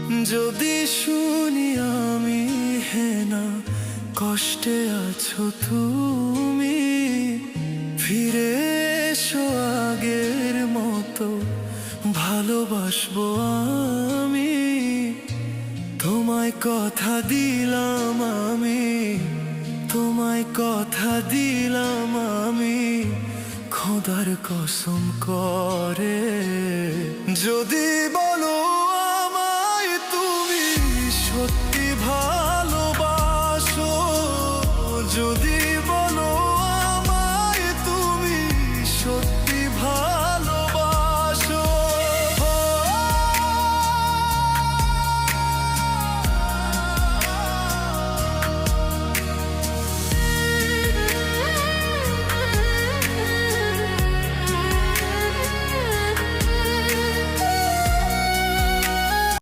যদি শুনি আমি হেনা কষ্টে আছো তুমি, ফিরে এসো আগের মতো ভালোবাসবো আমি। তোমায় কথা দিলাম আমি, তোমায় কথা দিলাম আমি, খোদার কসম করে। যদি বলো